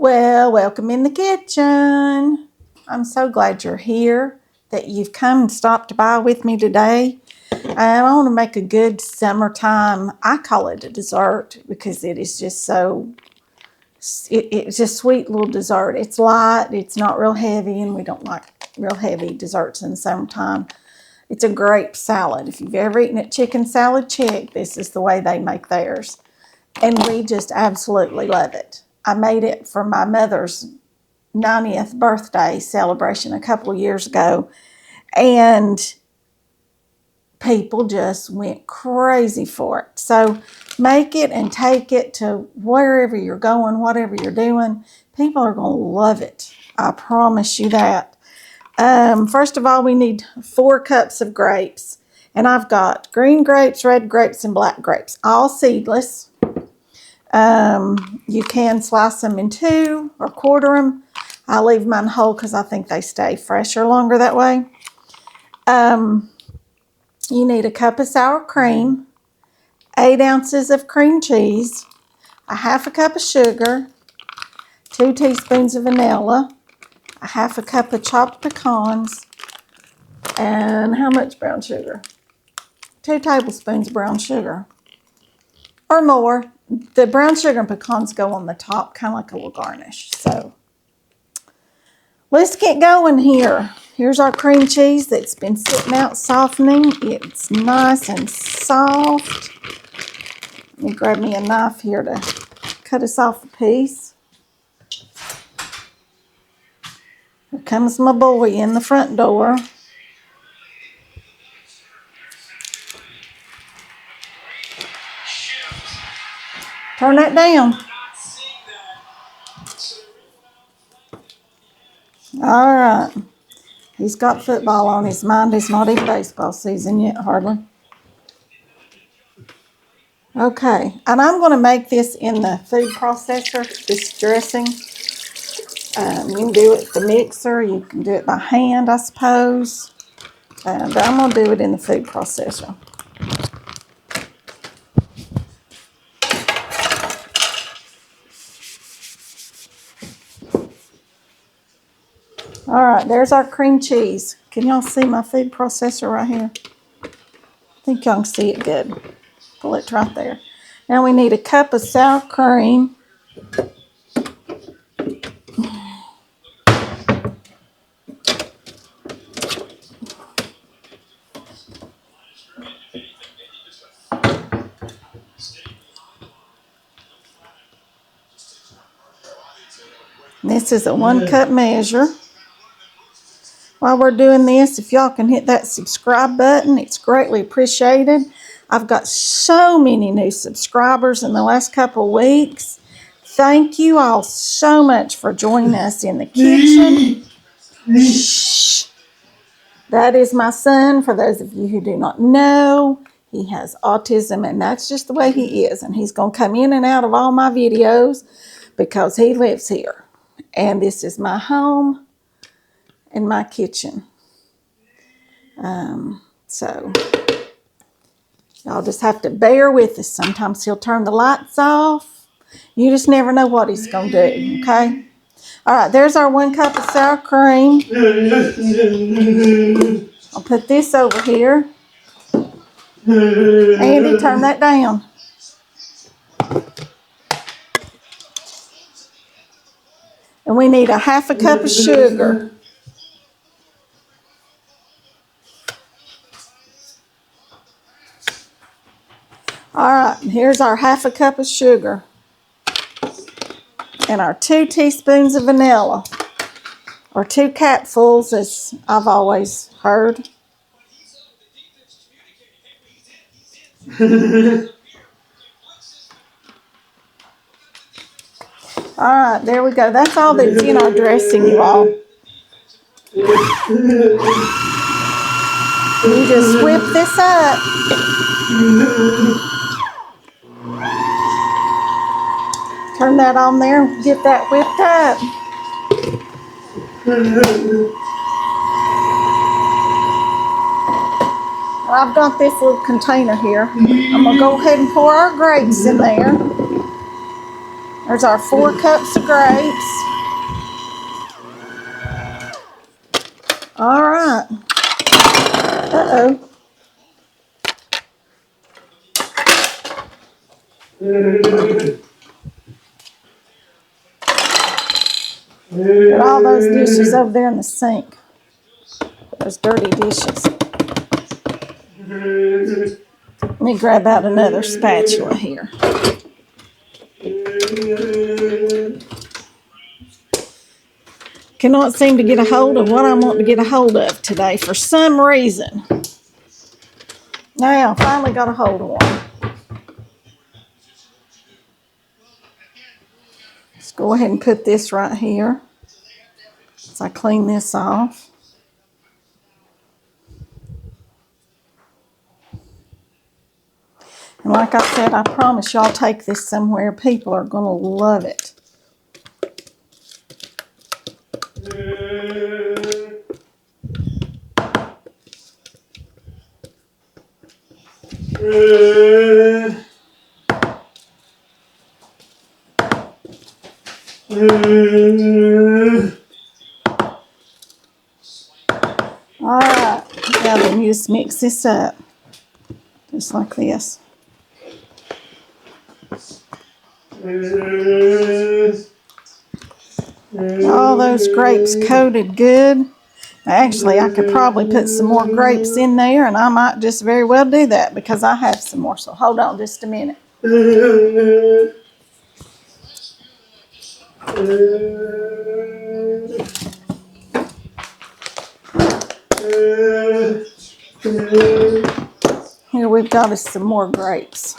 Well, welcome in the kitchen. I'm so glad you're here, that you've come and stopped by with me today. I want to make a good summertime, I call it a dessert because it is just so, it's just sweet little dessert. It's light, it's not real heavy, and we don't like real heavy desserts in the summertime. It's a grape salad. If you've ever eaten at Chicken Salad Chick, this is the way they make theirs. And we just absolutely love it. I made it for my mother's 90th birthday celebration a couple of years ago, and people just went crazy for it. So make it and take it to wherever you're going, whatever you're doing. People are going to love it. I promise you that. First of all, we need 4 cups of grapes. And I've got green grapes, red grapes, and black grapes, all seedless. You can slice them in 2 or quarter them. I leave mine whole because I think they stay fresher longer that way. You need a cup of sour cream, 8 ounces of cream cheese, a half a cup of sugar, 2 teaspoons of vanilla, a half a cup of chopped pecans, and how much brown sugar? 2 tablespoons of brown sugar, or more. The brown sugar and pecans go on the top, kind of like a little garnish. So let's get going here. Here's our cream cheese that's been sitting out softening. It's nice and soft. Let me grab me a knife here to cut us off a piece. Here comes my boy in the front door. Turn that down. All right. He's got football on his mind. It's not even baseball season yet, hardly. Okay. And I'm going to make this in the food processor, this dressing. You can do it with the mixer. You can do it by hand, I suppose. But I'm going to do it in the food processor. All right, there's our cream cheese. Can y'all see my food processor right here? I think y'all can see it good. Pull it right there. Now we need a cup of sour cream. This is a 1 cup measure. While we're doing this, if y'all can hit that subscribe button, it's greatly appreciated. I've got so many new subscribers in the last couple of weeks. Thank you all so much for joining us in the kitchen. Shh. That is my son. For those of you who do not know, he has autism, and that's just the way he is. And he's going to come in and out of all my videos because he lives here. And this is my home and my kitchen. So y'all just have to bear with us. Sometimes he'll turn the lights off. You just never know what he's going to do, okay? All right, there's our 1 cup of sour cream. I'll put this over here. Andy, turn that down. And we need a half a cup of sugar. All right, here's our half a cup of sugar. And our 2 teaspoons of vanilla. Or 2 capfuls, as I've always heard. All right, there we go. That's all that's in our dressing, you all. You just whip this up. Turn that on there and get that whipped up. I've got this little container here. I'm going to go ahead and pour our grapes in there. There's our 4 cups of grapes. All right. Uh-oh. Put all those dishes over there in the sink. Those dirty dishes. Let me grab out another spatula here. Cannot seem to get a hold of what I want to get a hold of today for some reason. Now, finally got a hold of one. Let's go ahead and put this right here as I clean this off. And like I said, I promise y'all take this somewhere. People are going to love it. All right, now then you just mix this up, just like this. All those grapes coated good. Actually, I could probably put some more grapes in there, and I might just very well do that because I have some more. So hold on just a minute. Here we've got us some more grapes.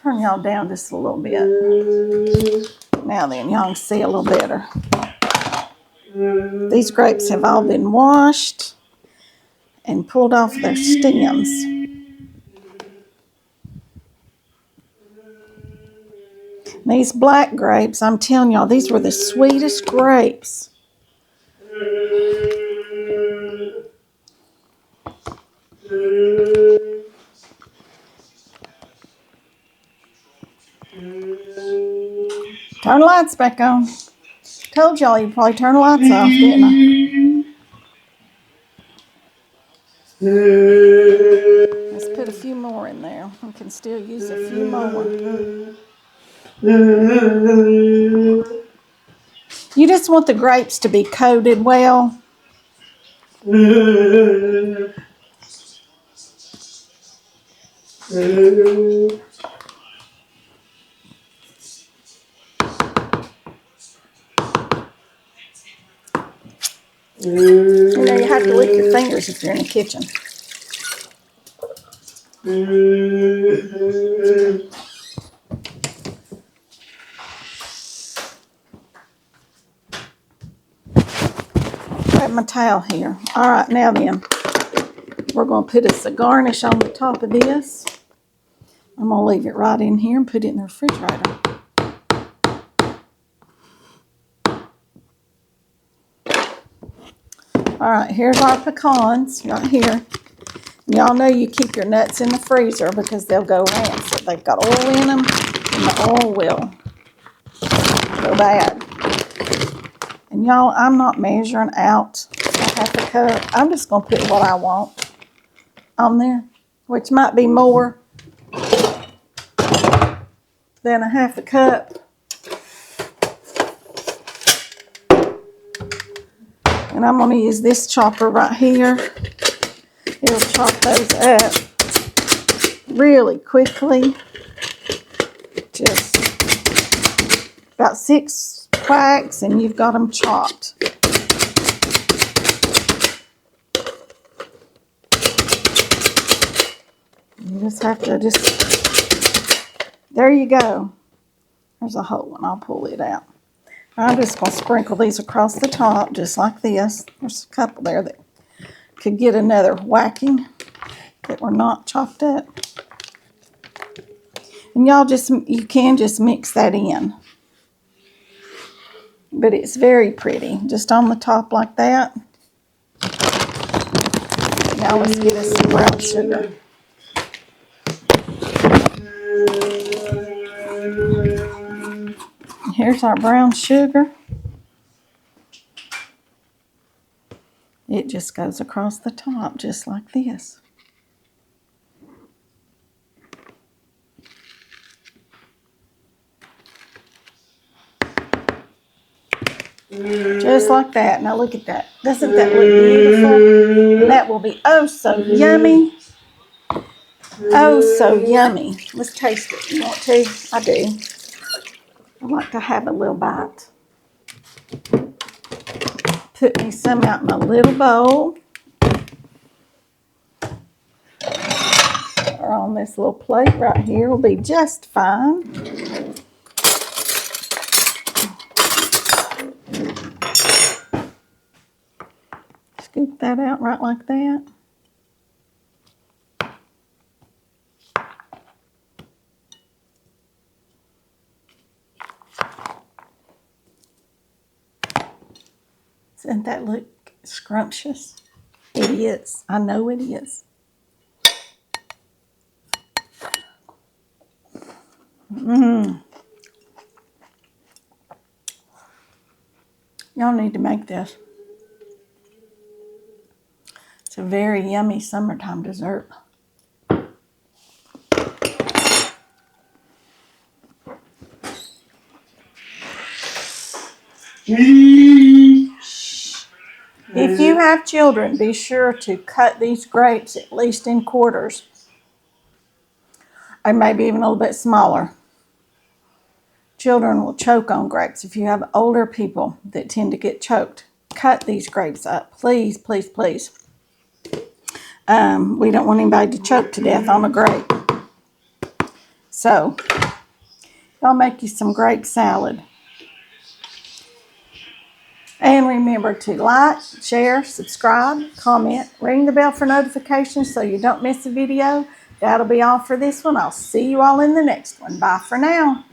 Turn y'all down just a little bit. Now then, y'all can see a little better. These grapes have all been washed and pulled off their stems. These black grapes, I'm telling y'all, these were the sweetest grapes. Turn the lights back on. Told y'all you'd probably turn the lights off, didn't I? Let's put a few more in there. We can still use a few more. You just want the grapes to be coated well. You know, you have to lick your fingers if you're in the kitchen. Grab my towel here. All right, now then, we're going to put us a garnish on the top of this. I'm going to leave it right in here and put it in the refrigerator. All right, here's our pecans right here. Y'all know you keep your nuts in the freezer because they'll go rancid. They've got oil in them, and the oil will go bad. And y'all, I'm not measuring out a half a cup. I'm just going to put what I want on there, which might be more than a half a cup. And I'm going to use this chopper right here. It'll chop those up really quickly. Just about 6 whacks and you've got them chopped. You just have to there you go. There's a hole and I'll pull it out. I'm just going to sprinkle these across the top just like this. There's a couple there that could get another whacking that were not chopped up. And y'all you can just mix that in. But it's very pretty, just on the top like that. Now let's get us some brown sugar. Here's our brown sugar. It just goes across the top just like this. Just like that. Now look at that. Doesn't that look beautiful? And that will be oh so yummy. Oh so yummy. Let's taste it. You want to? I do. I like to have a little bite. Put me some out in my little bowl. Or on this little plate right here will be just fine. Scoop that out right like that. Doesn't that look scrumptious? It is. I know it is. Y'all need to make this. It's a very yummy summertime dessert. If you have children, be sure to cut these grapes at least in quarters, or maybe even a little bit smaller. Children will choke on grapes. If you have older people that tend to get choked, cut these grapes up. Please, please, please. We don't want anybody to choke to death on a grape. So, I'll make you some grape salad. And remember to like, share, subscribe, comment, ring the bell for notifications so you don't miss a video. That'll be all for this one. I'll see you all in the next one. Bye for now.